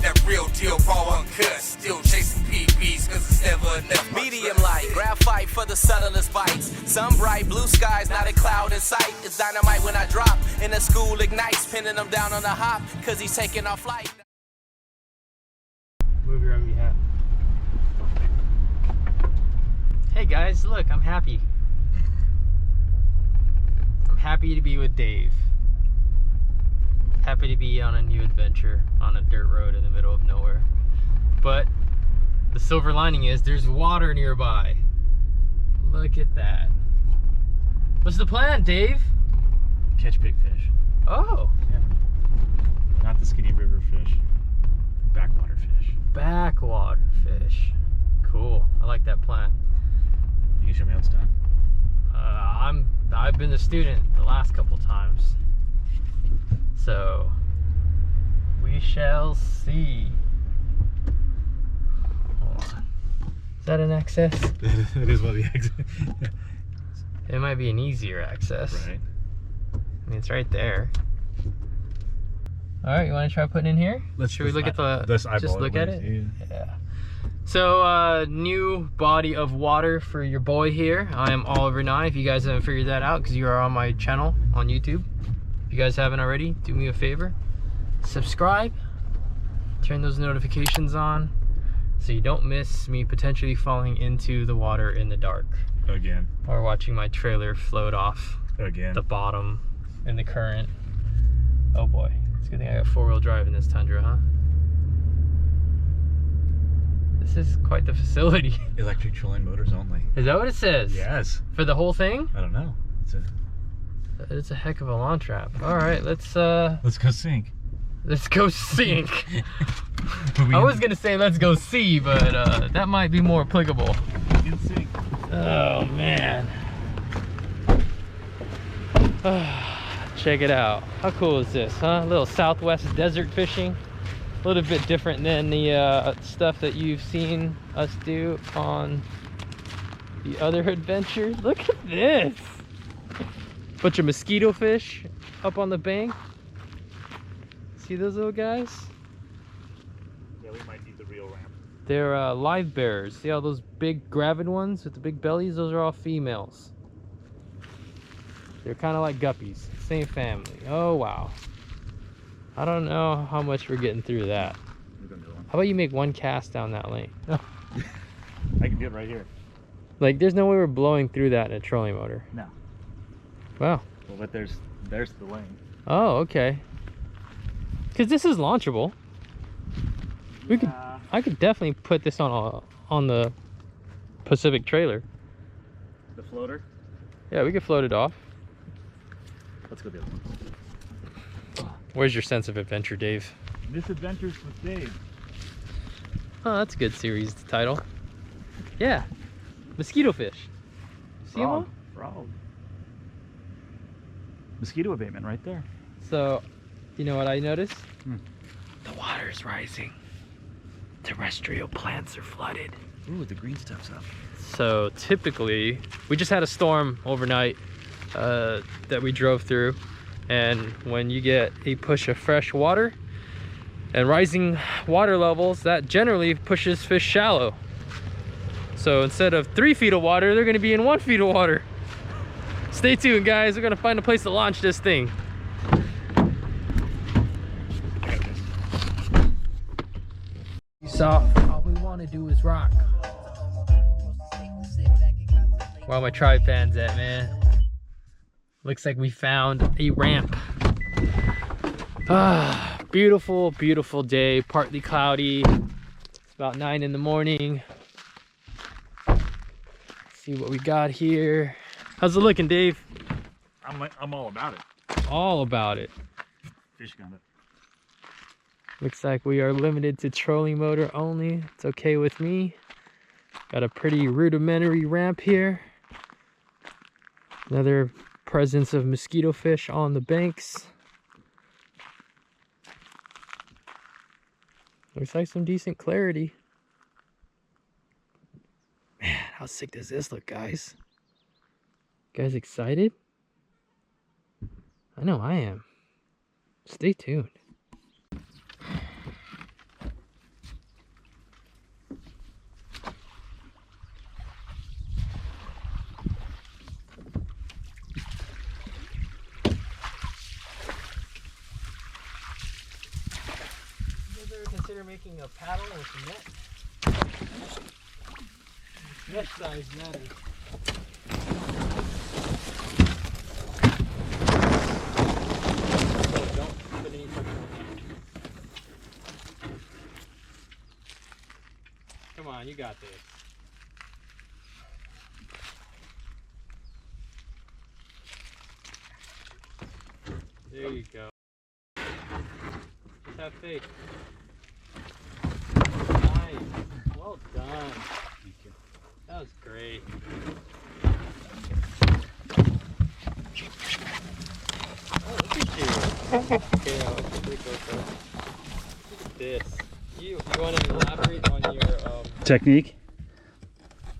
That real deal, raw uncut. Still chasing PBs cause it's never enough. Medium light, graphite for the subtlest bites. Sun bright, blue skies, not a cloud in sight. It's dynamite when I drop, and the school ignites. Pinning them down on the hop, cause he's taking off flight. Move your ugly hat. Hey guys, look, I'm happy. I'm happy to be with Dave. Happy to be on a new adventure on a dirt road in the middle of nowhere. But the silver lining is there's water nearby. Look at that. What's the plan, Dave? Catch big fish. Oh. Yeah. Not the skinny river fish. Backwater fish. Backwater fish. Cool. I like that plan. You can show me how it's done? I've been the student the last couple times. So we shall see. Hold on. Is that an access? It is what the exit. It might be an easier access. Right. I mean, it's right there. All right, you want to try putting in here? Should we look at the? Just look at it. Yeah. So, new body of water for your boy here. I am Oliver 9. If you guys haven't figured that out, because you are on my channel on YouTube. If you guys haven't already, do me a favor. Subscribe. Turn those notifications on so you don't miss me potentially falling into the water in the dark. Again. Or watching my trailer float off Again. the bottom in the current. Oh boy. It's a good thing I got four-wheel drive in this Tundra, huh? This is quite the facility. Electric trolling motors only. Is that what it says? Yes. For the whole thing? I don't know. It's a heck of a lawn trap. All right, let's go sink. Let's go sink. I was gonna say let's go see, but that might be more applicable. You can sink. Oh man. Check it out. How cool is this, huh? A little Southwest desert fishing. A little bit different than the stuff that you've seen us do on the other adventures. Look at this. Bunch of mosquito fish up on the bank. See those little guys? Yeah, we might need the real ramp. They're live bearers. See all those big gravid ones with the big bellies? Those are all females. They're kind of like guppies. Same family. Oh, wow. I don't know how much we're getting through that. How about you make one cast down that lane? I can do it right here. Like, there's no way we're blowing through that in a trolling motor. No. Wow. Well, but there's the lane. Oh, okay. Because this is launchable. I could definitely put this on the Pacific trailer. The floater? Yeah, we could float it off. Let's go the other one. Where's your sense of adventure, Dave? Misadventures with Dave. Oh, that's a good series title. Yeah. Mosquito fish. See them all? Frog. Mosquito abatement right there. So, you know what I noticed? The water's rising. Terrestrial plants are flooded. Ooh, the green stuff's up. So typically, we just had a storm overnight that we drove through. And when you get a push of fresh water and rising water levels, that generally pushes fish shallow. So instead of 3 feet of water, they're gonna be in 1 feet of water. Stay tuned, guys. We're gonna find a place to launch this thing. So all we wanna do is rock. Where all my tribe fans at, man? Looks like we found a ramp. Ah, beautiful, beautiful day. Partly cloudy. It's about 9 in the morning. Let's see what we got here. How's it looking, Dave? I'm all about it. All about it. Fish gun it. Looks like we are limited to trolling motor only. It's okay with me. Got a pretty rudimentary ramp here. Another presence of mosquito fish on the banks. Looks like some decent clarity. Man, how sick does this look, guys? You guys excited? I know I am. Stay tuned. ever consider making a paddle with a net? Net size matters. So don't put any pressure on that. Come on, you got this. There you go. Just have faith. Nice. Well done. Thank you. That was great. Oh, look at you. Okay, now let's get the GoPro. Look at this. You want to elaborate on your technique?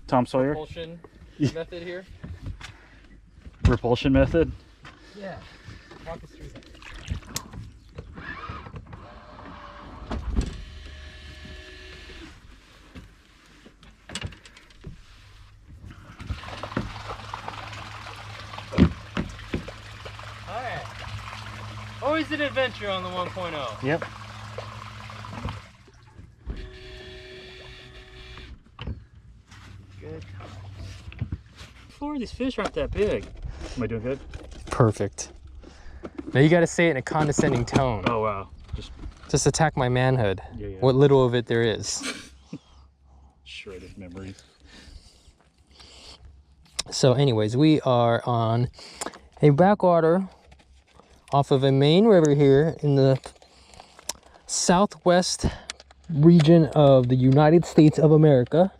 Tom Sawyer? Repulsion method here? Repulsion method? Yeah. Walk us through that. Alright. Always an adventure on the 1.0. Yep. Good. Floor, these fish aren't that big. Am I doing good? Perfect. Now you gotta say it in a condescending tone. Oh wow. Just attack my manhood. Yeah, yeah. What little of it there is. Shredded memories. So anyways, we are on a backwater off of a main river here in the southwest region of the United States of America.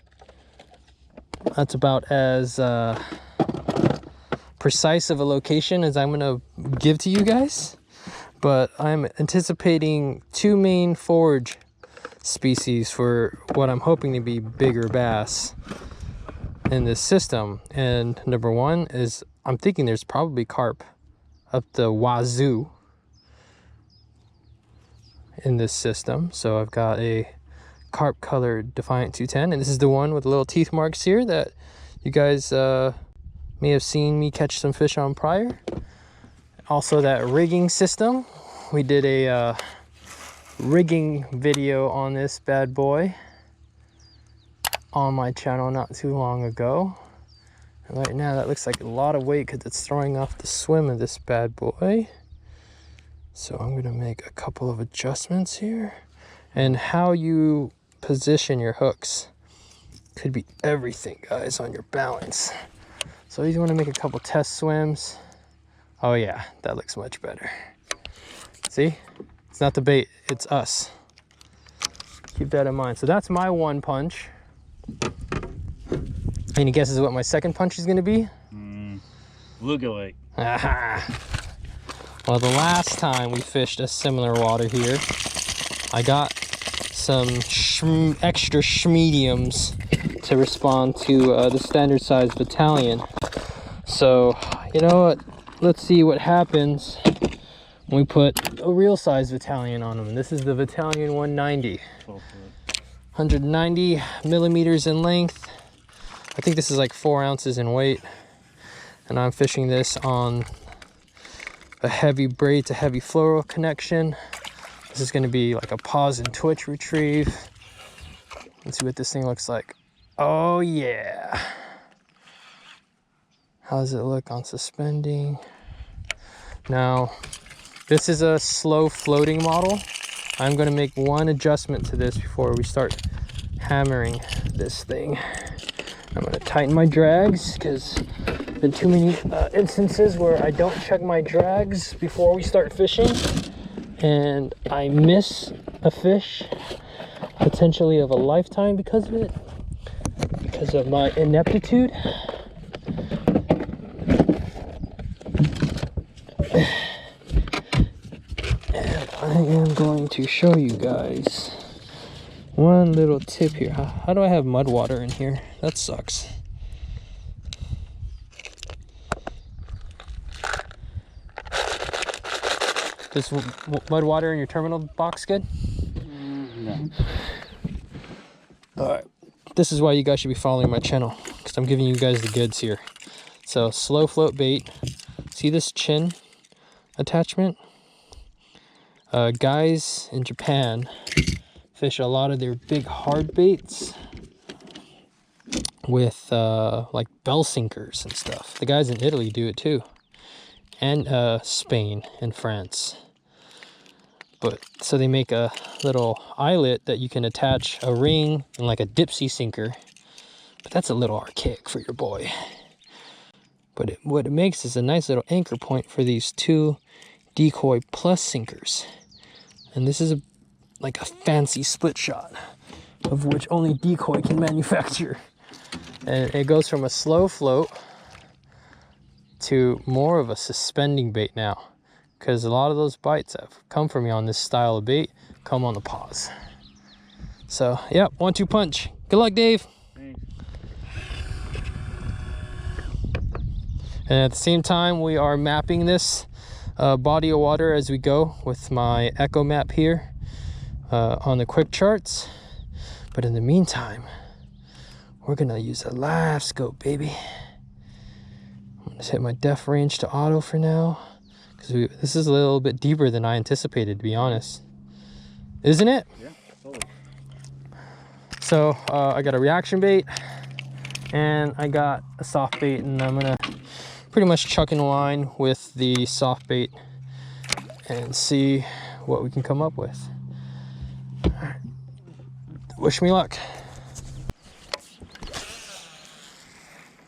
That's about as precise of a location as I'm gonna give to you guys, but I'm anticipating 2 main forage species for what I'm hoping to be bigger bass in this system. And number one is I'm thinking there's probably carp up the wazoo in this system. So I've got a carp colored Defiant 210, and this is the one with the little teeth marks here that you guys may have seen me catch some fish on prior. Also that rigging system. We did a rigging video on this bad boy on my channel not too long ago. And right now that looks like a lot of weight because it's throwing off the swim of this bad boy. So I'm gonna make a couple of adjustments here. And how you position your hooks could be everything, guys, on your balance. So you want to make a couple test swims. Oh yeah, that looks much better. See? It's not the bait, it's us. Keep that in mind. So that's my one punch. Any guesses what my second punch is going to be? Luga Lake. Aha. Well, the last time we fished a similar water here, I got some extra mediums to respond to the standard size Vatalion. So, you know what? Let's see what happens when we put a real size Vatalion on them. This is the Vatalion 190. 190 millimeters in length. I think this is like 4 ounces in weight. And I'm fishing this on a heavy braid to heavy fluoro connection. This is going to be like a pause and twitch retrieve. Let's see what this thing looks like. Oh yeah. How does it look on suspending? Now, this is a slow floating model. I'm going to make one adjustment to this before we start hammering this thing. I'm going to tighten my drags because there have been too many instances where I don't check my drags before we start fishing and I miss a fish potentially of a lifetime because of it, because of my ineptitude. And I am going to show you guys one little tip here. How do I have mud water in here? That sucks. Does mud water in your terminal box good? No. Alright, this is why you guys should be following my channel, because I'm giving you guys the goods here. So, slow float bait. See this chin attachment? Guys in Japan fish a lot of their big hard baits with like bell sinkers and stuff. The guys in Italy do it too, and Spain and France. But so they make a little eyelet that you can attach a ring and like a dipsy sinker. But that's a little archaic for your boy. But what it makes is a nice little anchor point for these two Decoy Plus sinkers. And this is like a fancy split shot, of which only Decoy can manufacture. And it goes from a slow float to more of a suspending bait now, because a lot of those bites that have come from me on this style of bait come on the pause. So, yep, 1-2 punch. Good luck, Dave. Thanks. And at the same time, we are mapping this body of water as we go with my Echo map here on the quick charts. But in the meantime, we're gonna use a live scope, baby. I'm gonna hit my depth range to auto for now, because this is a little bit deeper than I anticipated, to be honest. Isn't it? Yeah, totally. So I got a reaction bait and I got a soft bait, and I'm gonna pretty much chuck in line with the soft bait and see what we can come up with. All right. Wish me luck.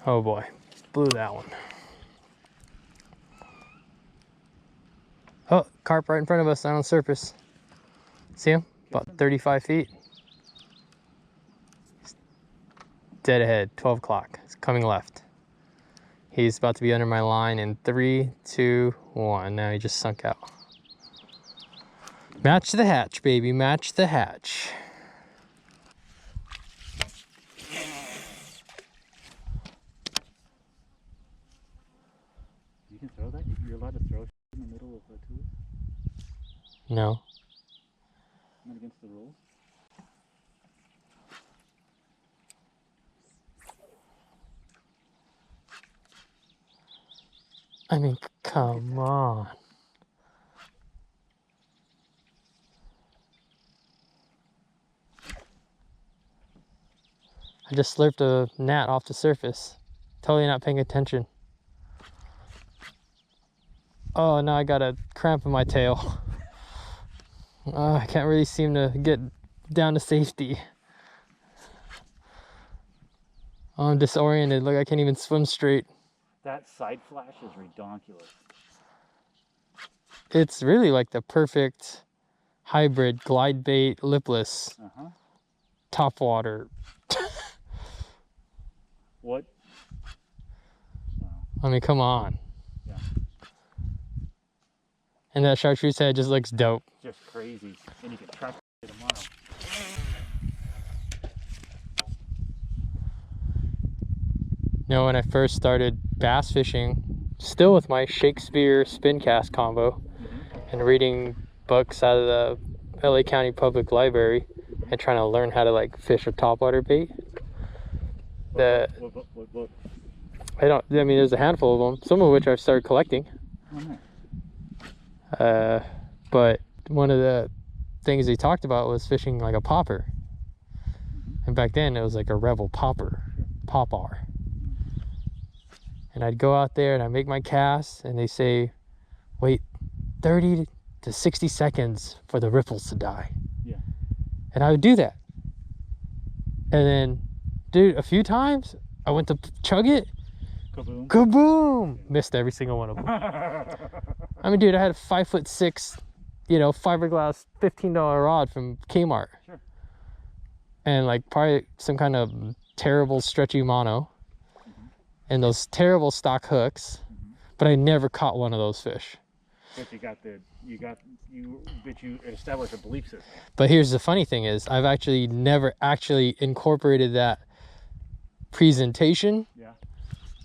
Oh boy, blew that one. Oh, carp right in front of us, down on the surface. See him? About 35 feet. He's dead ahead, 12 o'clock. It's coming left. He's about to be under my line in 3, 2, 1. Now he just sunk out. Match the hatch, baby, match the hatch. You can throw that? You're allowed to throw in the middle of a tube? No. Not against the rules? I mean, come on. I just slurped a gnat off the surface. Totally not paying attention. Oh, now I got a cramp in my tail. I can't really seem to get down to safety. Oh, I'm disoriented. Look, I can't even swim straight. That side flash is redonkulous. It's really like the perfect hybrid glide bait, lipless, top water. What? Wow. I mean, come on. Yeah. And that chartreuse head just looks dope. Just crazy. And you can track it tomorrow. You know, when I first started bass fishing, still with my Shakespeare spin cast combo, and reading books out of the LA County Public Library and trying to learn how to like fish a topwater bait. I mean, there's a handful of them, some of which I've started collecting. But one of the things he talked about was fishing like a popper. And back then it was like a Rebel popper. And I'd go out there and I'd make my cast, and they say, wait 30 to 60 seconds for the ripples to die. Yeah. And I would do that. And then, dude, a few times I went to chug it. Kaboom. Kaboom! Missed every single one of them. I mean, dude, I had a 5'6", you know, fiberglass $15 rod from Kmart. Sure. And like probably some kind of terrible stretchy mono. And those terrible stock hooks. But I never caught one of those fish. But you established a belief system. But here's the funny thing is, I've actually never actually incorporated that presentation. Yeah.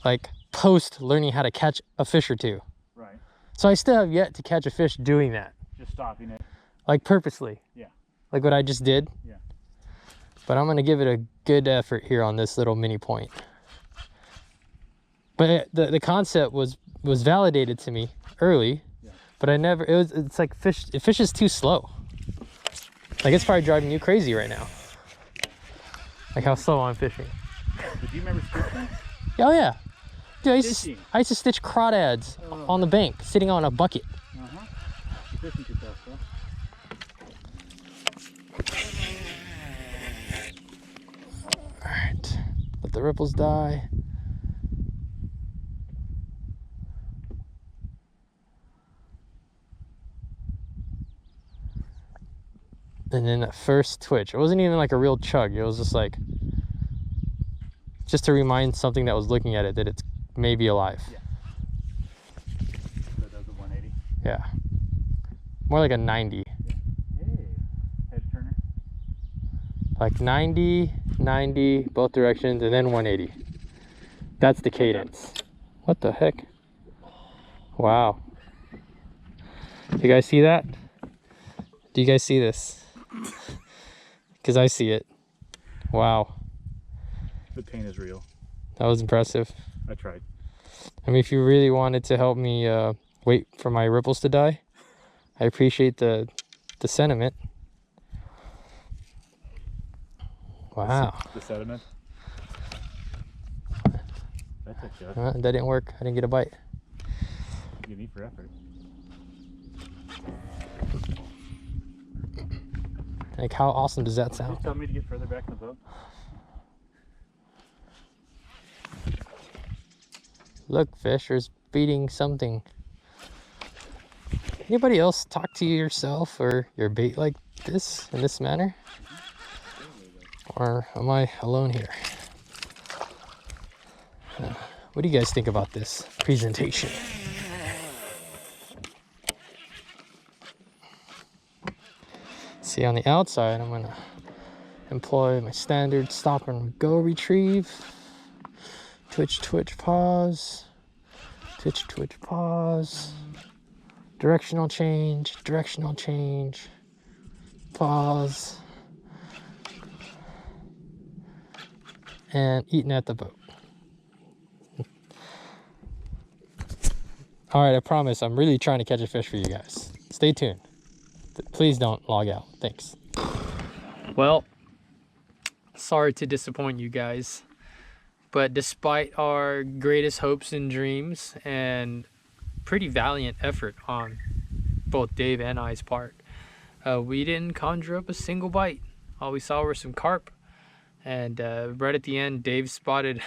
Like post learning how to catch a fish or two. Right. So I still have yet to catch a fish doing that. Just stopping it. Like purposely. Yeah. Like what I just did. Yeah. But I'm gonna give it a good effort here on this little mini point. But the concept was validated to me early, But it's like it fishes too slow. Like it's probably driving you crazy right now. Like how slow I'm fishing. But do you remember stitching? Oh yeah. Dude, I used to stitch crawdads on the bank, sitting on a bucket. Uh-huh. You're fishing too fast, bro. Alright. Let the ripples die. And then that first twitch, it wasn't even like a real chug. It was just like, just to remind something that was looking at it that it's maybe alive. Yeah. So that was a 180? Yeah. More like a 90. Yeah. Hey, head turner. Like 90, 90, both directions, and then 180. That's the cadence. What the heck? Wow. You guys see that? Do you guys see this? Because I see it. Wow. The pain is real. That was impressive. I tried. I mean, if you really wanted to help me wait for my ripples to die, I appreciate the sentiment. Wow. The sediment? That took you. That didn't work. I didn't get a bite. You need for effort. Like, how awesome does that sound? Can you tell me to get further back in the boat? Look, Fisher's beating something. Anybody else talk to yourself or your bait like this, in this manner? Or am I alone here? What do you guys think about this presentation? See, on the outside, I'm gonna employ my standard stop and go retrieve. Twitch, twitch, pause. Twitch, twitch, pause. Directional change, pause. And eating at the boat. All right, I promise I'm really trying to catch a fish for you guys. Stay tuned. Please don't log out. Thanks. Well, sorry to disappoint you guys, but despite our greatest hopes and dreams and pretty valiant effort on both Dave and I's part, we didn't conjure up a single bite. All we saw were some carp, and right at the end, Dave spotted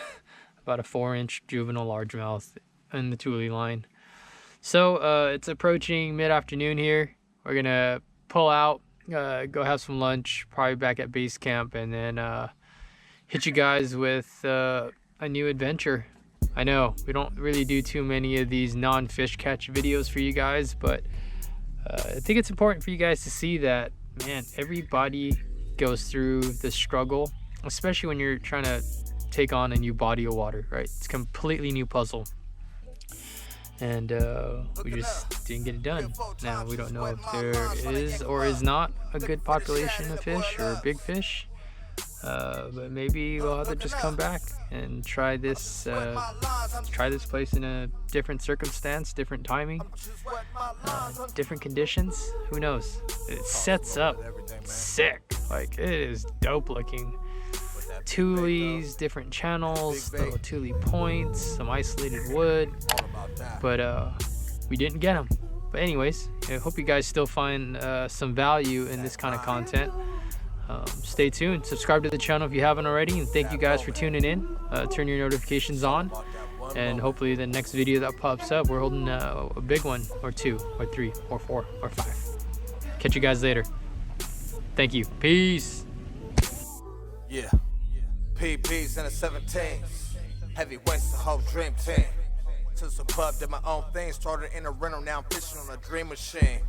about a 4-inch juvenile largemouth in the Thule line. So it's approaching mid-afternoon here. We're gonna pull out, go have some lunch, probably back at base camp, and then hit you guys with a new adventure. I know we don't really do too many of these non-fish catch videos for you guys, but I think it's important for you guys to see that, man, everybody goes through the struggle, especially when you're trying to take on a new body of water, right? It's a completely new puzzle. And we just didn't get it done. Now we don't know if there is or is not a good population of fish or big fish, but maybe we'll have to just come back and try this place in a different circumstance, different timing, different conditions. Who knows? It sets up sick. Like, it is dope looking. Thules, different channels, little Thule points, some isolated wood, but we didn't get them. But anyways, I hope you guys still find some value in this kind of content. Stay tuned, subscribe to the channel if you haven't already, and thank you guys for tuning in. Turn your notifications on, and hopefully the next video that pops up, we're holding a big one, or 2 or 3 or 4 or 5. Catch you guys later. Thank you. Peace. Yeah. PBs and the 17s. Heavyweights, the whole dream team. Since the pub did my own thing, started in a rental, now I'm fishing on a dream machine.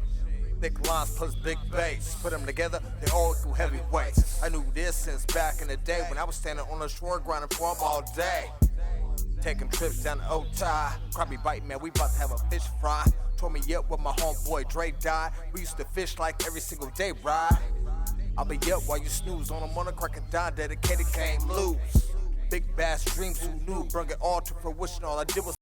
Thick lines plus big baits, put them together, they all equal heavyweights. I knew this since back in the day when I was standing on the shore grinding for them all day. Taking trips down the Otai, crappie bite, man, we about to have a fish fry. Tore me up when my homeboy Dre died. We used to fish like every single day, right? I'll be up while you snooze on a morning, crack a dime, dedicated, can't lose. Big bass dreams, who knew, bring it all to fruition, all I did was